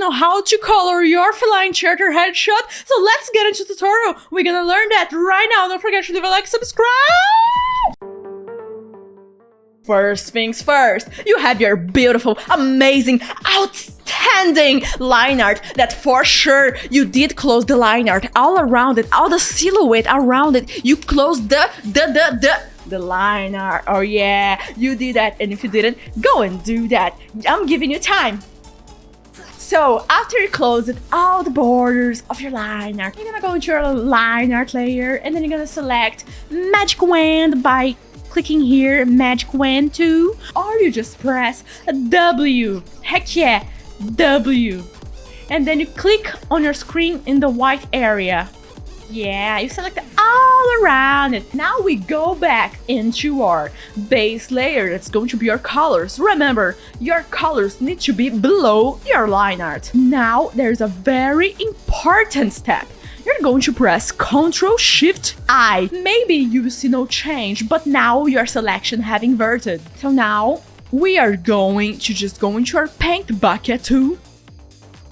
know how to color your feline character headshot? So let's get into the tutorial. We're gonna learn that right now. Don't forget to leave a like, subscribe! First things first, you have your beautiful, amazing, outstanding line art that for sure you did close the line art all around it, all the silhouette around it. You closed the line art. Oh yeah, you did that. And if you didn't, go and do that. I'm giving you time. So after you close it, all the borders of your line art, you're gonna go into your line art layer and then you're gonna select Magic Wand by clicking here, Magic Wand 2, or you just press a W. Heck yeah, W. And then you click on your screen in the white area. Yeah, you select it all around it. Now we go back into our base layer. That's going to be your colors. Remember, your colors need to be below your line art. Now there's a very important step. You're going to press Ctrl-Shift-I. Maybe you see no change, but now your selection have inverted. So now we are going to just go into our paint bucket tool.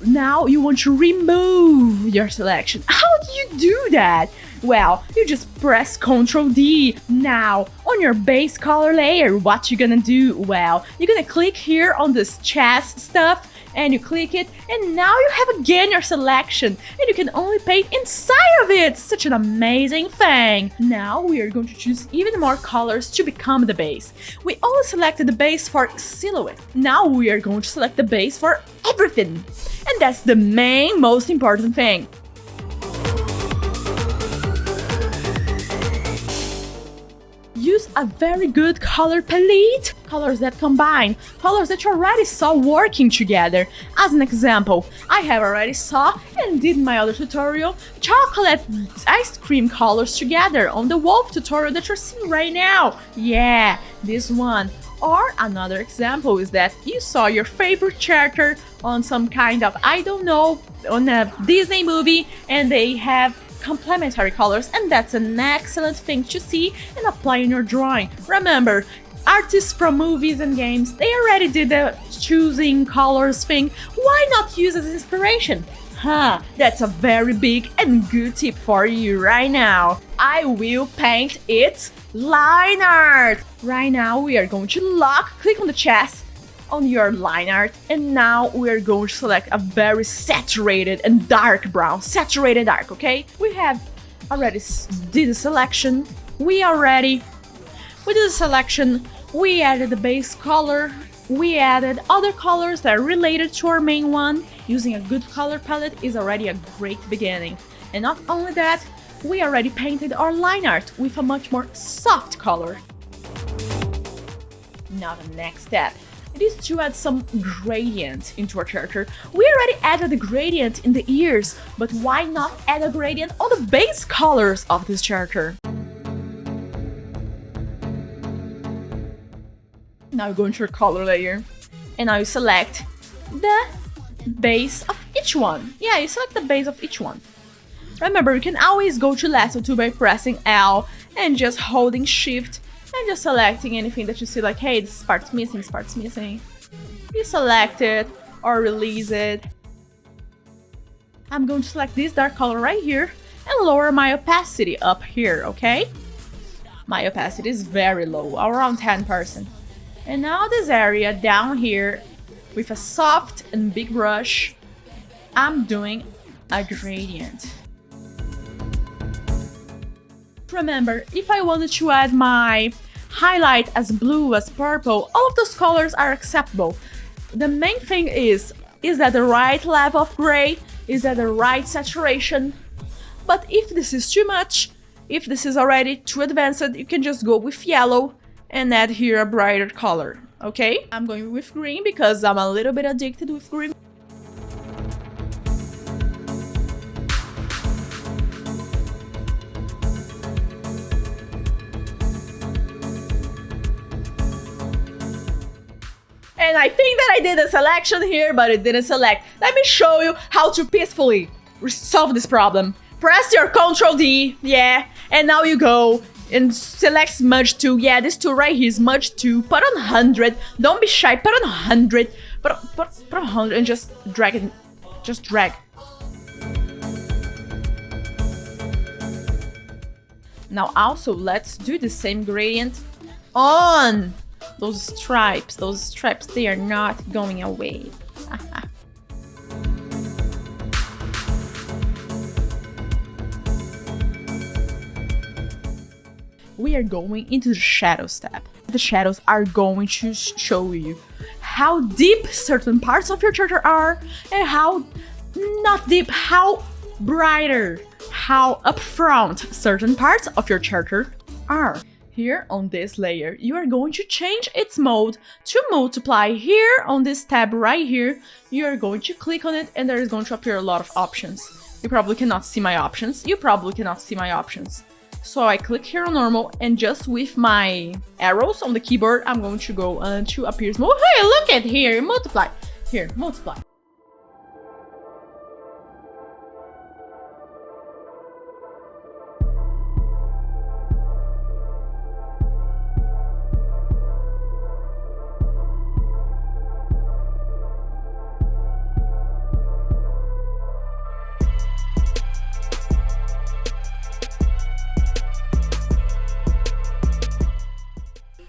Now you want to remove your selection. How do you do that? Well, you just press Ctrl-D. Now, on your base color layer, what you gonna do? Well, you're gonna click here on this chest stuff, and you click it, and now you have again your selection, and you can only paint inside of it. Such an amazing thing. Now we are going to choose even more colors to become the base. We only selected the base for silhouette. Now we are going to select the base for everything, and that's the most important thing. Use a very good color palette, colors that combine, colors that you already saw working together. As an example, I have already saw and did in my other tutorial chocolate ice cream colors together on the wolf tutorial that you're seeing right now. Yeah, this one. Or another example is that you saw your favorite character on some kind of, I don't know, on a Disney movie, and they have complementary colors, and that's an excellent thing to see and apply in your drawing. Remember, artists from movies and games, they already did the choosing colors thing. Why not use as inspiration? That's a very big and good tip for you right now. I will paint its line art. Right now we are going to click on the chest on your line art, and now we're going to select a very saturated and dark brown. Saturated dark, okay? We have already did the selection. We did the selection. We added the base color. We added other colors that are related to our main one. Using a good color palette is already a great beginning. And not only that, we already painted our line art with a much more soft color. Now the next step. It is to add some gradient into our character. We already added the gradient in the ears, but why not add a gradient on the base colors of this character? Now you go into your color layer, and now you select the base of each one. Yeah, you select the base of each one. Remember, you can always go to lasso tool by pressing L and just holding Shift and just selecting anything that you see, like, hey, this part's missing. You select it or release it. I'm going to select this dark color right here and lower my opacity up here, okay? My opacity is very low, around 10%. And now this area down here, with a soft and big brush, I'm doing a gradient. Remember, if I wanted to add my highlight as blue, as purple, all of those colors are acceptable. The main thing is that the right level of gray? Is that the right saturation? But if this is too much, if this is already too advanced, you can just go with yellow and add here a brighter color, okay? I'm going with green because I'm a little bit addicted with green. And I think that I did a selection here, but it didn't select. Let me show you how to peacefully solve this problem. Press your Ctrl-D, yeah, and now you go and select smudge tool. Yeah, this tool right here, smudge tool. Put on 100. Don't be shy. Put on 100. Put on 100 and just drag it Just drag. Now also, let's do the same gradient on those stripes. Those stripes, they are not going away. We are going into the shadow step. The shadows are going to show you how deep certain parts of your character are and how not deep, how brighter, how upfront certain parts of your character are. Here on this layer, you are going to change its mode to multiply. Here on this tab right here, you are going to click on it and there is going to appear a lot of options. You probably cannot see my options. So I click here on normal and just with my arrows on the keyboard, I'm going to go to appears mode. Hey, look at here, multiply. Here, multiply.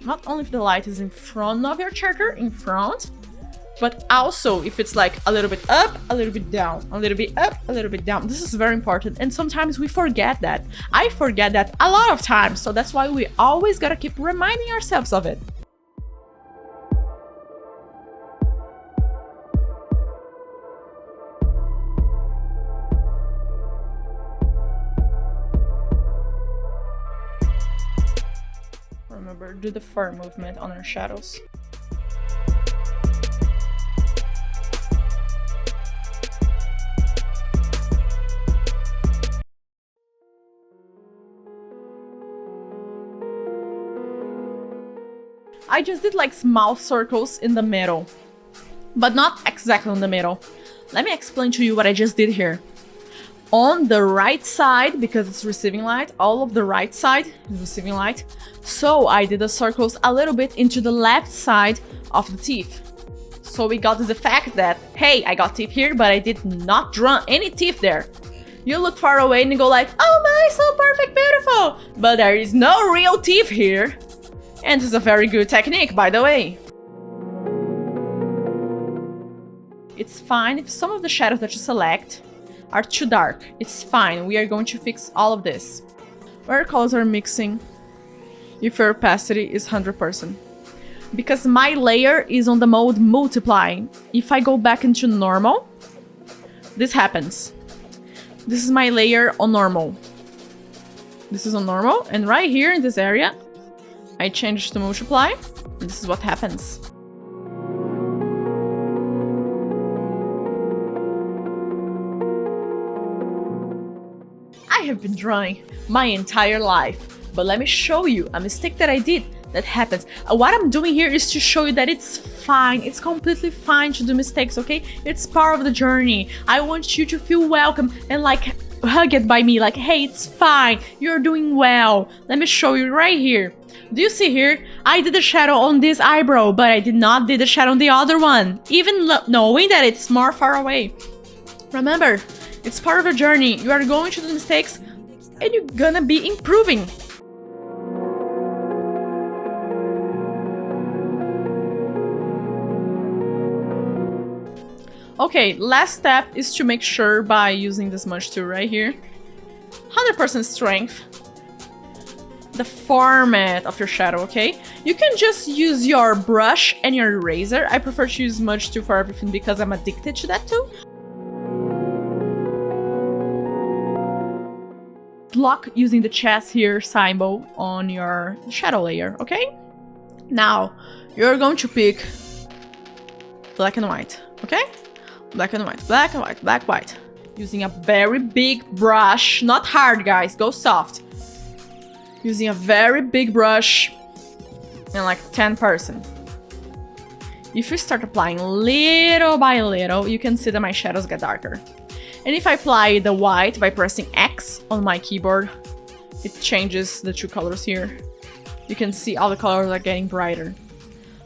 Not only if the light is in front of your character, in front, but also if it's like a little bit up, a little bit down, a little bit up, a little bit down. This is very important, and sometimes we forget that. I forget that a lot of times, so that's why we always gotta keep reminding ourselves of it. Remember, do the fur movement on our shadows. I just did like small circles in the middle, but not exactly in the middle. Let me explain to you what I just did here. On the right side, because it's receiving light, all of the right side is receiving light. So I did the circles a little bit into the left side of the teeth. So we got this effect that, hey, I got teeth here, but I did not draw any teeth there. You look far away and you go like, oh my, so perfect, beautiful. But there is no real teeth here. And this is a very good technique, by the way. It's fine if some of the shadows that you select are too dark. It's fine. We are going to fix all of this. Where colors are mixing, if your opacity is 100%. Because my layer is on the mode multiply. If I go back into normal, this happens. This is my layer on normal. This is on normal, and right here in this area, I change to multiply, and this is what happens. I have been drawing my entire life, but let me show you a mistake that I did that happens. What I'm doing here is to show you that it's fine. It's completely fine to do mistakes, okay? It's part of the journey. I want you to feel welcome and like hugged by me, like, hey, it's fine. You're doing well. Let me show you right here. Do you see here? I did a shadow on this eyebrow, but I did not do the shadow on the other one, even knowing that it's more far away. Remember, it's part of a journey. You are going to do mistakes and you're gonna be improving. Okay, last step is to make sure by using the smudge tool right here. 100% strength. The format of your shadow, okay? You can just use your brush and your eraser. I prefer to use smudge tool for everything because I'm addicted to that too. Lock using the chest here symbol on your shadow layer, okay? Now, you're going to pick black and white, okay? Black and white, black and white, black, white. Using a very big brush, not hard guys, go soft. Using a very big brush and like 10%. If you start applying little by little, you can see that my shadows get darker. And if I apply the white by pressing X on my keyboard, it changes the two colors here. You can see all the colors are getting brighter.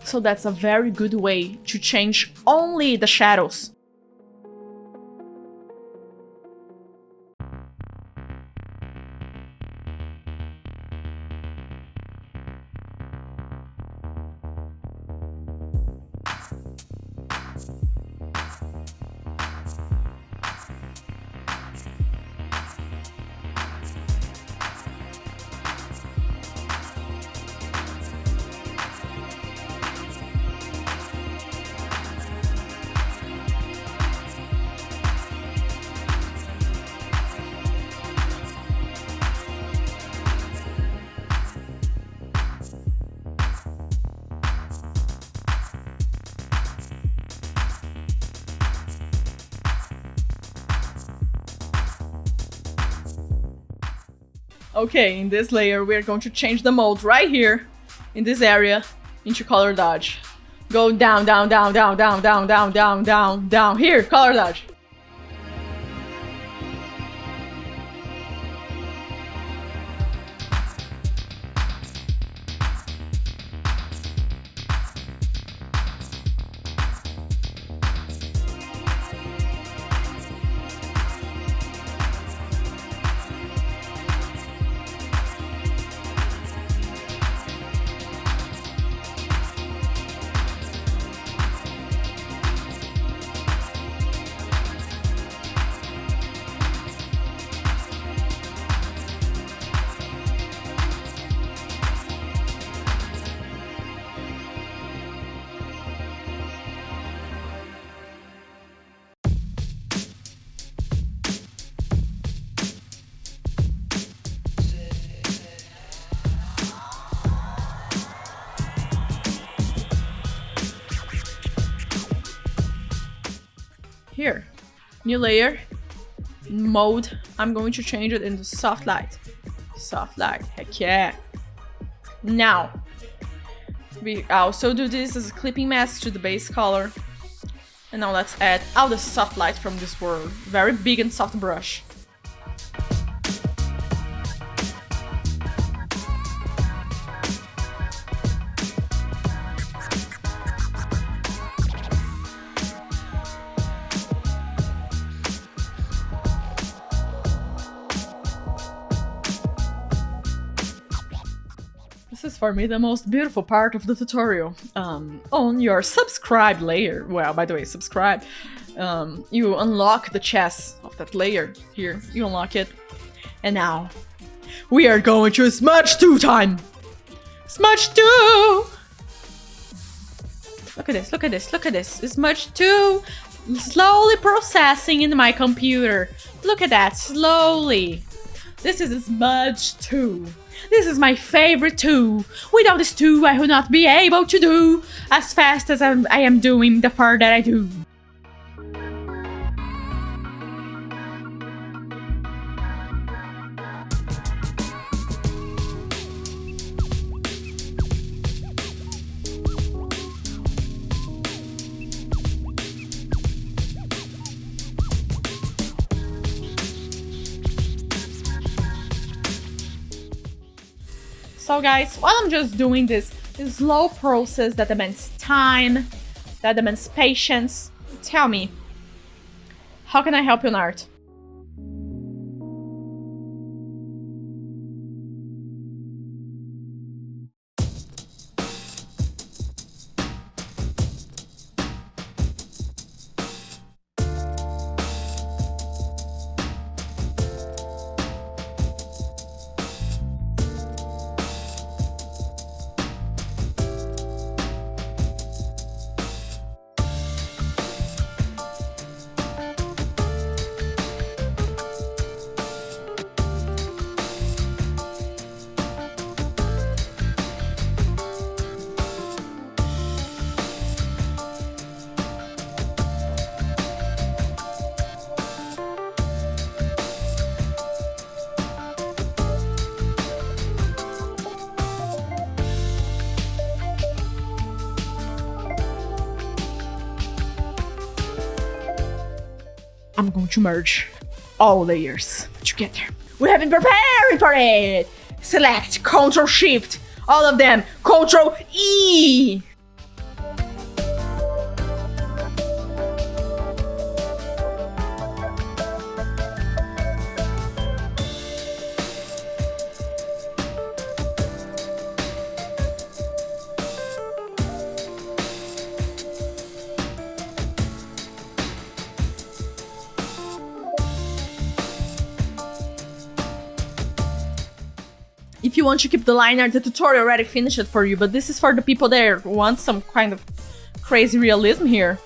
So that's a very good way to change only the shadows. Okay, in this layer, we're going to change the mode right here, in this area, into color dodge. Go down, down, down, down, down, down, down, down, down, down. Here, color dodge. Here, new layer, mode. I'm going to change it into soft light. Soft light, heck yeah. Now, we also do this as a clipping mask to the base color. And now let's add all the soft light from this world. Very big and soft brush. This is for me the most beautiful part of the tutorial. On your subscribe layer, well, by the way, subscribe, you unlock the chest of that layer. Here, you unlock it. And now, we are going to smudge 2 time! Smudge 2! Look at this, look at this, look at this. Smudge 2 slowly processing in my computer. Look at that, slowly. This is smudge 2. This is my favorite tool. Without this tool, I would not be able to do as fast as I am doing the part that I do. So guys, while I'm just doing this slow process that demands time, that demands patience, tell me, how can I help you in art? I'm going to merge all layers together. We have been preparing for it! Select, Ctrl Shift, all of them, Ctrl E! If you want to keep the line art, the tutorial already finished it for you, but this is for the people that want some kind of crazy realism here.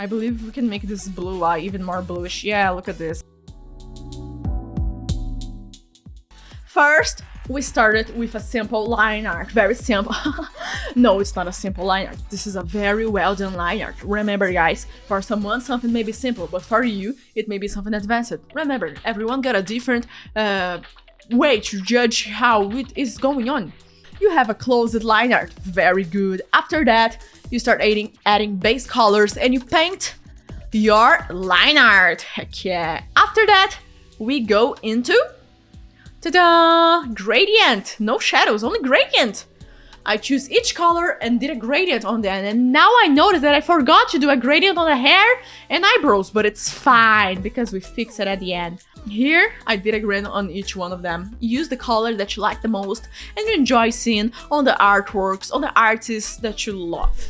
I believe we can make this blue eye even more bluish. Yeah, look at this. First, we started with a simple line art. Very simple. No, it's not a simple line art. This is a very well done line art. Remember, guys, for someone something may be simple, but for you, it may be something advanced. Remember, everyone got a different way to judge how it is going on. You have a closed line art. Very good. After that, you start adding base colors and you paint your line art. Heck yeah. After that, we go into ta-da! Gradient! No shadows, only gradient! I choose each color and did a gradient on them, and now I noticed that I forgot to do a gradient on the hair and eyebrows, but it's fine because we fix it at the end. Here, I did a gradient on each one of them. Use the color that you like the most and you enjoy seeing on the artworks, on the artists that you love.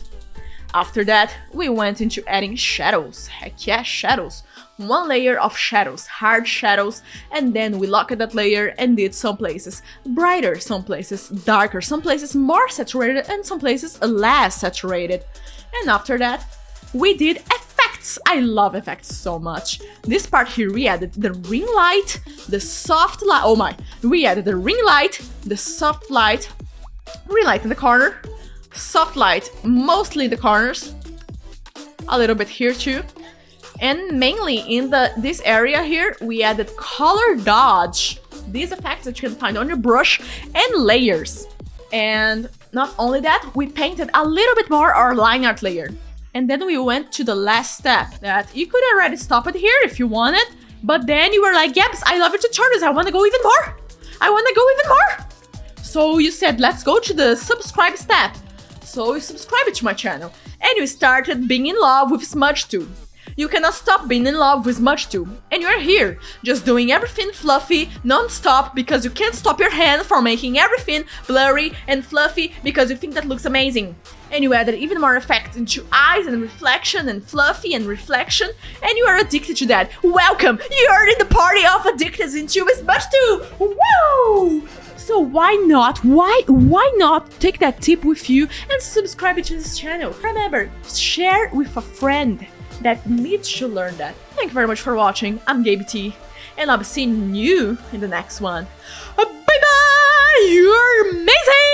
After that, we went into adding shadows. Heck yeah, shadows. One layer of shadows, hard shadows, and then we locked that layer and did some places brighter, some places darker, some places more saturated, and some places less saturated. And after that, we did effects. I love effects so much. This part here, we added the ring light, the soft light, oh my, we added the ring light, the soft light, ring light in the corner, soft light mostly in the corners, a little bit here too. And mainly in this area here, we added color dodge. These effects that you can find on your brush and layers. And not only that, we painted a little bit more our line art layer. And then we went to the last step that you could already stop it here if you wanted. But then you were like, yep, I love your tutorials. I want to go even more. I want to go even more. So you said, let's go to the subscribe step. So you subscribed to my channel. And you started being in love with Smudge too. You cannot stop being in love with Smudge too. And you're here, just doing everything fluffy, non-stop, because you can't stop your hand from making everything blurry and fluffy because you think that looks amazing. And you added even more effects into eyes and reflection and fluffy and reflection, and you are addicted to that. Welcome! You're in the party of addicted into Smudge too! Woo! So why not? Why not take that tip with you and subscribe to this channel? Remember, share with a friend that needs to learn that. Thank you very much for watching. I'm GabyT, and I'll be seeing you in the next one. Bye bye! You're amazing!